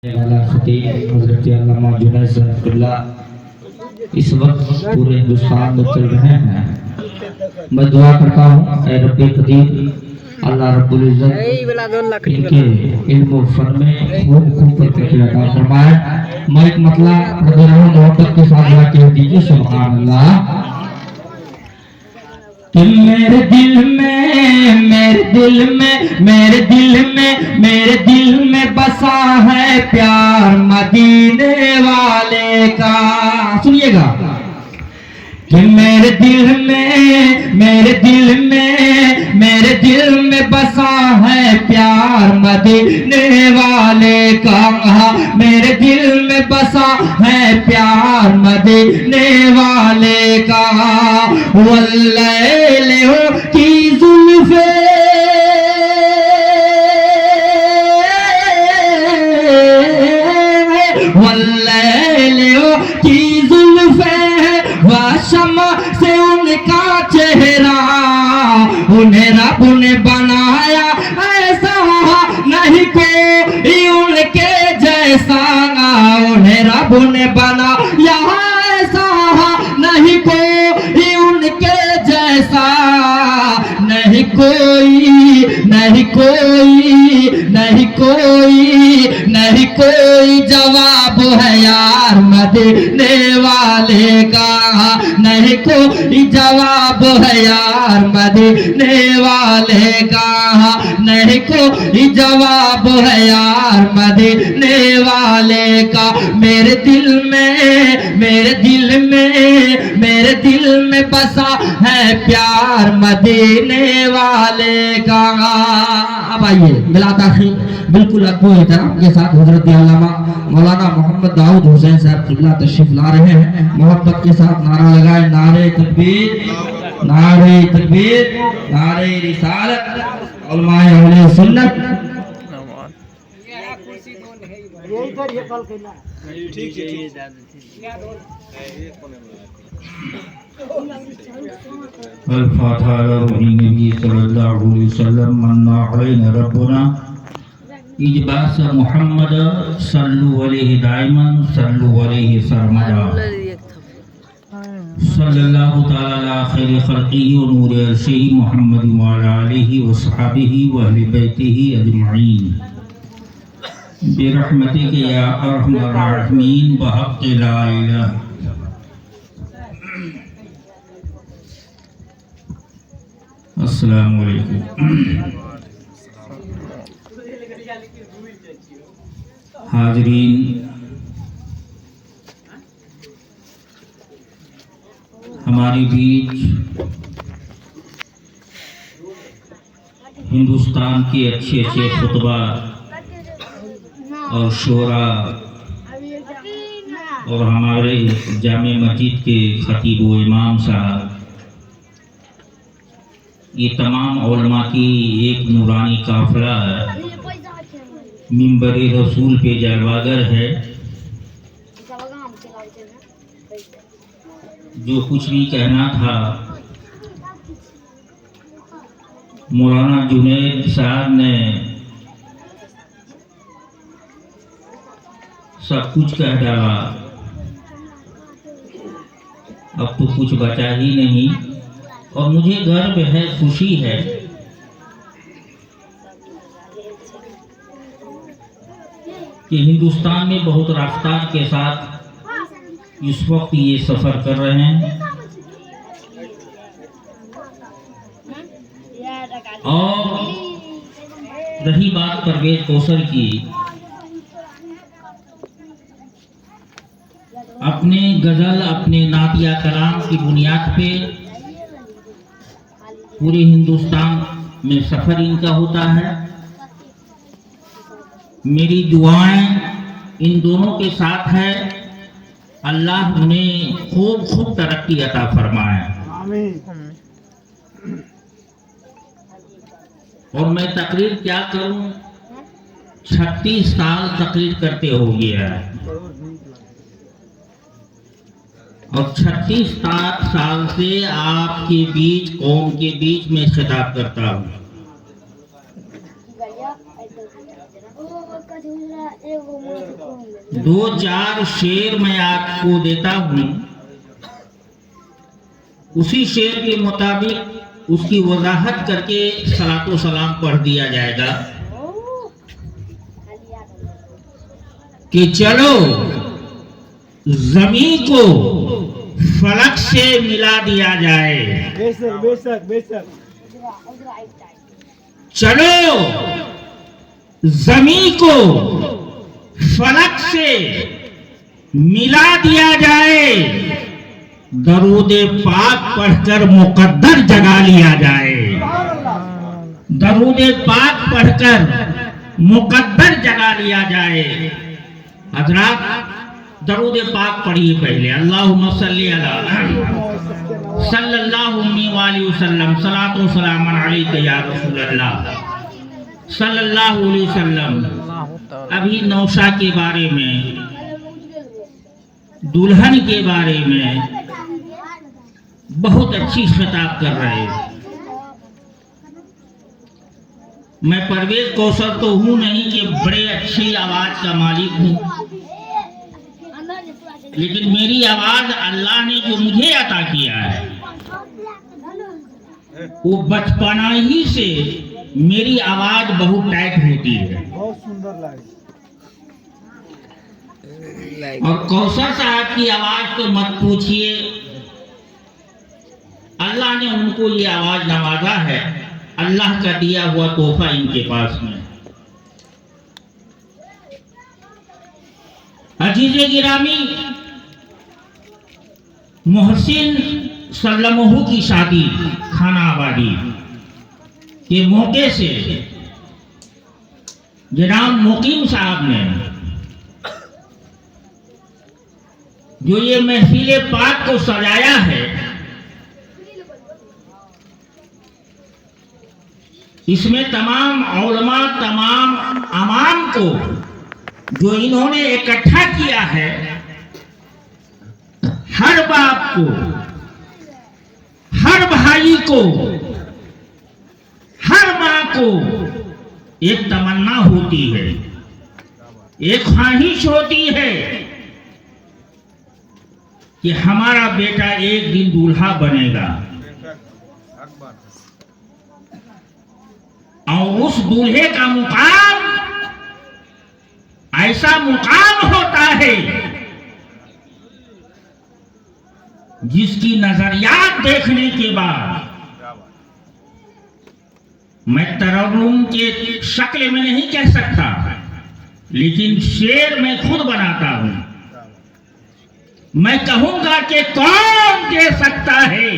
इस वक्त पूरे हिंदुस्तान में चल रहे हैं। मैं दुआ करता हूँ रब्बे कदीर अल्लाह रब्बुल इज्जत इनके इल्म फन में खूब बरकत अता फरमाए। मैं एक मतला मोहब्बत के साथ कह दीजिए सुभान अल्लाह। कि मेरे दिल में मेरे दिल में मेरे दिल में मेरे दिल में बसा है प्यार मदीने वाले का। सुनिएगा कि मेरे दिल में मेरे दिल में मेरे दिल में बसा है प्यार मदीने वाले का। मेरे दिल में बसा है प्यार मदीने वाले का। वल्लैल की जुल्फे वल्लैल की जुल्फे शमा से उनका चेहरा उन्हें रब ने बनाया ऐसा नहीं कोई उनके जैसा। उन्हें रब ने बनाया ऐसा नहीं कोई उनके जैसा। नहीं कोई नहीं कोई नहीं कोई नहीं कोई जवाब है यार मदीने वाले का। नहीं कोई जवाब है यार मदीने वाले का। नहीं कोई जवाब है यार मदीने वाले का। मेरे दिल में मेरे दिल में मेरे दिल में बसा है प्यार मदीने वाले का। अब आइए मिला ताखिर बिल्कुल अदब एहतराम के साथ हजरत अल्लामा मौलाना मोहम्मद दाऊद हुसैन साहब किबला तशरीफ ला रहे हैं। मोहब्बत के साथ नारा लगाए नारे तकबीर नारे रिसालत उलमाए अहले सुन्नत। अल-फातिहा नबी सल्लल्लाहु अलैहि वसल्लम मन्ना अलैना रब्बुना इजबास मुहम्मद सल्लु अलैहि दाइमन सल्लु अलैहि सरमदा सल्लल्लाहु तआला अला खैरि खल्क़िही व नूर अर्शिही मुहम्मद व अला आलिही व सहाबिही व अहले बैतिही अजमईन बिरहमतिका या अरहमर राहिमीन बहक़ ला इलाहा। अस्सलामु अलैकुम। हाजरीन, हमारे बीच हिंदुस्तान के अच्छे अच्छे खुतबा और शोरा और हमारे जामे मस्जिद के खतीब व इमाम साहब, ये तमाम उलमा की एक नूरानी काफिला मिंबर रसूल पे जलवागर है। जो कुछ भी कहना था मौलाना जुनैद साहब ने सब कुछ कह डाला। अब तो कुछ बचा ही नहीं और मुझे गर्व है, खुशी है कि हिंदुस्तान में बहुत रफ्तार के साथ इस वक्त ये सफ़र कर रहे हैं। और रही बात परवेज कौशल की, अपने गज़ल अपने नातिया कलाम की बुनियाद पे पूरे हिंदुस्तान में सफ़र इनका होता है। मेरी दुआएं इन दोनों के साथ है, अल्लाह उन्हें खूब तरक्की अता फरमाए। और मैं तकरीर क्या करूं, 36 साल तकरीर करते हो गया है और 36 साल से आपके बीच, कौम के बीच में खिताब करता हूं। दो चार शेर मैं आपको देता हूं, उसी शेर के मुताबिक उसकी वजाहत करके सलातो सलाम पढ़ दिया जाएगा कि चलो जमीन को फलक से मिला दिया जाए। बेशक बेशक बेशक। चलो जमीन को फलक से मिला दिया जाए, दरूद पाक पढ़कर मुकद्दर जगा लिया जाए। दरूद पाक पढ़कर मुकद्दर जगा लिया जाए। हजरात दरूद पाक पढ़िए पहले। अल्लाहुम्मा सल्ली अला सल्लल्लाहु अलैहि वसल्लम, सलातो सलाम अलैका या रसूलल्लाह सल्लल्लाहु अलैहि वसल्लम। अभी नौशा के बारे में, दुल्हन के बारे में बहुत अच्छी खिताब कर रहे हैं। मैं परवेज कौशल तो हूं नहीं कि बड़े अच्छी आवाज का मालिक हूं, लेकिन मेरी आवाज अल्लाह ने जो मुझे अता किया है वो बचपना ही से मेरी आवाज बहुत टाइट होती है। बहुत सुंदर लगे। और कौशल साहब की आवाज तो मत पूछिए, अल्लाह ने उनको ये आवाज नवाजा है, अल्लाह का दिया हुआ तोहफा इनके पास में। अजीज़े गिरामी, मोहसिन सल्लमहू की शादी खाना आबादी के मौके से जनाब मुकीम साहब ने जो ये महफिल पाक को सजाया है, इसमें तमाम उलमा, तमाम अवाम को जो इन्होंने इकट्ठा किया है, हर बाप को, हर भाई को, हर मां को एक तमन्ना होती है, एक ख्वाहिश होती है कि हमारा बेटा एक दिन दूल्हा बनेगा और उस दूल्हे का मुकाम ऐसा मुकाम होता है जिसकी नजरियात देखने के बाद मैं तरन्नुम के शक्ल में नहीं कह सकता, लेकिन शेर मैं खुद बनाता हूं। मैं कहूंगा कि कौन दे सकता है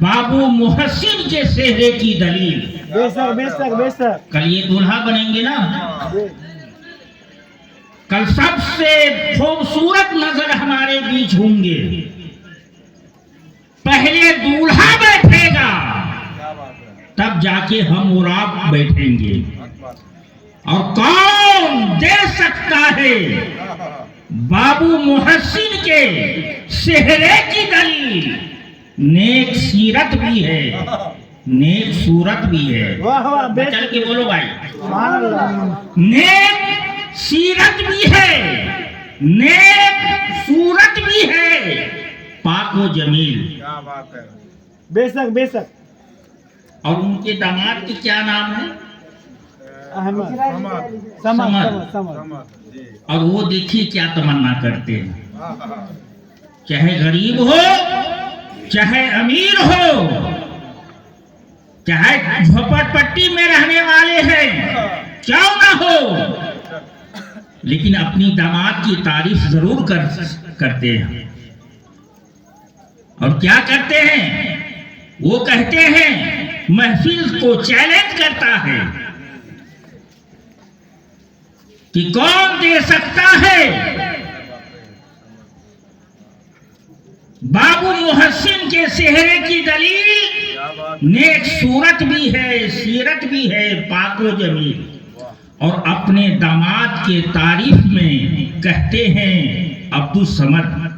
बाबू मुहस्सिन के सेहरे की दलील। बेशक बेशक बेशक। कल ये दूल्हा बनेंगे ना, कल सबसे खूबसूरत नजर हमारे बीच होंगे। पहले दूल्हा बैठेगा, तब जाके हम और आप बैठेंगे। और कौन दे सकता है बाबू मुहस्सिन के सेहरे की दलील? नेक सीरत भी है, नेक सूरत भी है। वाह वाह, चल के बोलो भाई। सुभान अल्लाह। नेक सीरत भी है, नेक सूरत भी है, पाको जमील। क्या बात है। बेशक बेशक। और उनके दामाद की क्या नाम है? अहमद। समद समद समद। और वो देखिए क्या तमन्ना करते हैं, चाहे गरीब हो, चाहे अमीर हो, चाहे झोपड़पट्टी में रहने वाले हैं, क्यों ना हो, लेकिन अपनी दामाद की तारीफ जरूर करते हैं। और क्या करते हैं? वो कहते हैं, महफिल को चैलेंज करता है कि कौन दे सकता है बाबू मुहस्सिन के सेहरे की दलील? नेक सूरत भी है, सीरत भी है, पाको जमील। और अपने दामाद के तारीफ में कहते हैं अब्दुल समद।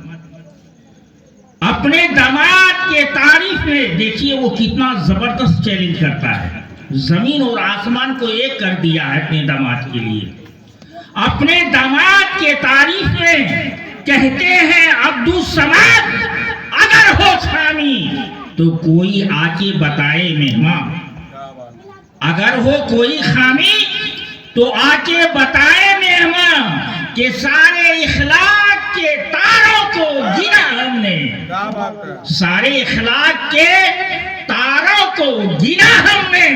अपने दामाद के तारीफ में देखिए वो कितना जबरदस्त चैलेंज करता है। जमीन और आसमान को एक कर दिया है अपने दामाद के लिए। अपने दामाद के तारीफ में कहते हैं अब्दुल समाद, अगर हो खामी तो कोई आके बताए मेहमान, अगर हो कोई खामी तो आके बताए मेहमान कि सारे इखलाक के तारों को गिना हमने, सारे इखलाक के तारों को गिना हमने,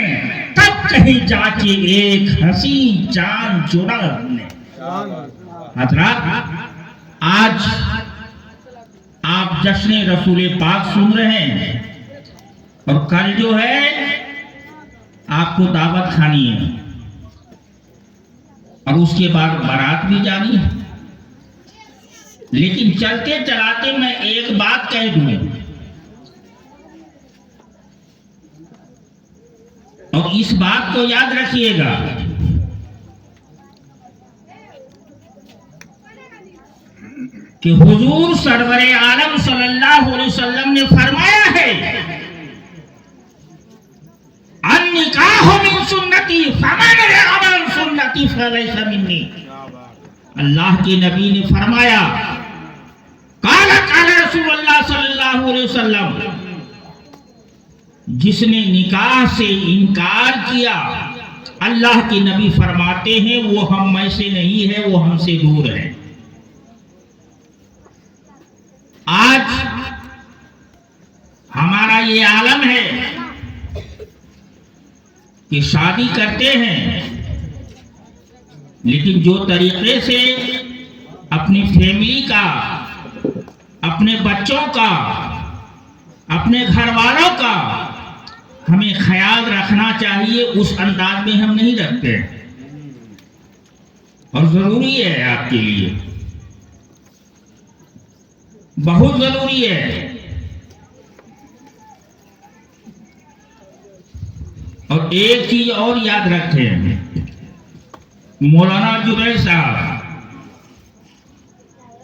तब कहीं जाके एक हसीन चांद चुना हमने। हजरात, आज आप जश्न रसूल पाक सुन रहे हैं और कल जो है आपको दावत खानी है और उसके बाद बारात भी जानी है। लेकिन चलते चलाते मैं एक बात कह दूं और इस बात को याद रखिएगा, कि हुजूर सरवरे आलम सल्लल्लाहु अलैहि वसल्लम ने फरमाया है, अन्निकाहु मिन सुन्नती फमन रग़िब अन सुन्नती फलैसा मिन्नी। अल्लाह के नबी ने फरमाया, काला काला रसूलुल्लाह सल्लल्लाहु अलैहि वसल्लम, जिसने निकाह से इनकार किया, अल्लाह के नबी फरमाते हैं वो हम में से नहीं है, वो हमसे दूर है। आज हमारा ये आलम है कि शादी करते हैं, लेकिन जो तरीके से अपनी फैमिली का, अपने बच्चों का, अपने घर वालों का हमें ख्याल रखना चाहिए, उस अंदाज में हम नहीं रखते। और जरूरी है, आपके लिए बहुत जरूरी है। और एक चीज और याद रखें, मौलाना जुनैद साहब,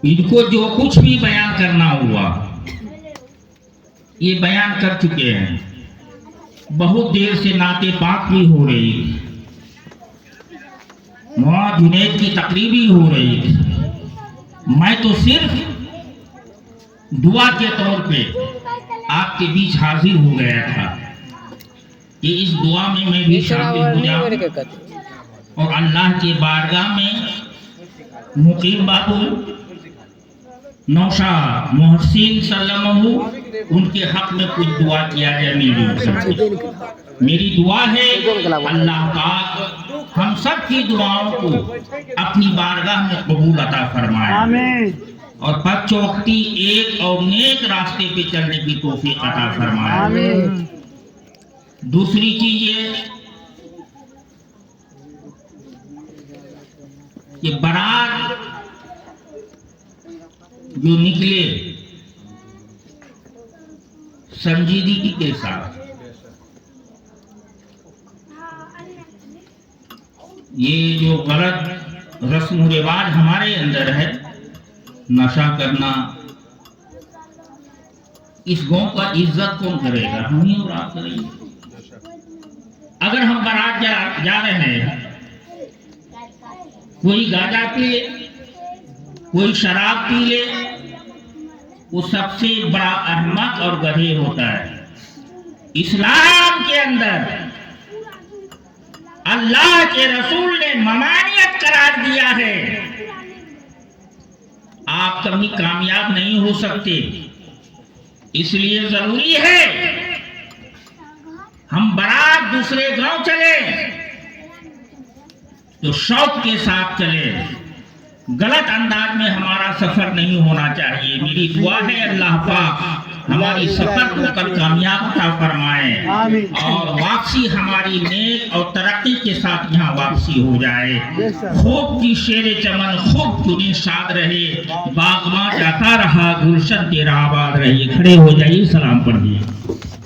इनको जो कुछ भी बयान करना हुआ ये बयान कर चुके हैं। बहुत देर से नाते पाक भी हो रही, मौलाना जुनैद की तकरीर भी हो रही थी। मैं तो सिर्फ दुआ के तौर पे आपके बीच हाजिर हो गया था कि इस दुआ में मैं भी शामिल हो जाऊं और अल्लाह के बारगाह में मुकीम बाबू नौशा मोहसिन सल्लल्लाहु उनके हक में कुछ दुआ किया जाए। मेरी दुआ है अल्लाह पाक हम सब की दुआओं को अपनी बारगाह में कबूल अता फरमाए, आमीन। और पद चौकती एक और नेक रास्ते पे चलने की तौफीक अता फरमाए, आमीन। दूसरी चीज ये कि बारात जो निकले संजीदगी के साथ, ये जो गलत रस्म रिवाज हमारे अंदर है, नशा करना, इस गांव का इज्जत कौन करेगा? हम ही और आप करेंगे। अगर हम बारात जा रहे हैं, कोई गांजा पी ले, कोई शराब पी ले, वो सबसे बड़ा अहमक और गधे होता है। इस्लाम के अंदर अल्लाह के रसूल ने ममानियत करार दिया है। आप कभी कामयाब नहीं हो सकते, इसलिए जरूरी है हम बारात दूसरे गांव चले तो शौक के साथ चले, गलत अंदाज में हमारा सफर नहीं होना चाहिए। मेरी दुआ है अल्लाह पाक हमारी सफर को कल कामयाब अता फरमाए और वापसी हमारी नेक और तरक्की के साथ यहाँ वापसी हो जाए। खूब की शेर चमन खूब चुनी शाद रहे, बागमा जाता रहा गुलशन तेरा आबाद रही। खड़े हो जाइए, सलाम पढ़िए।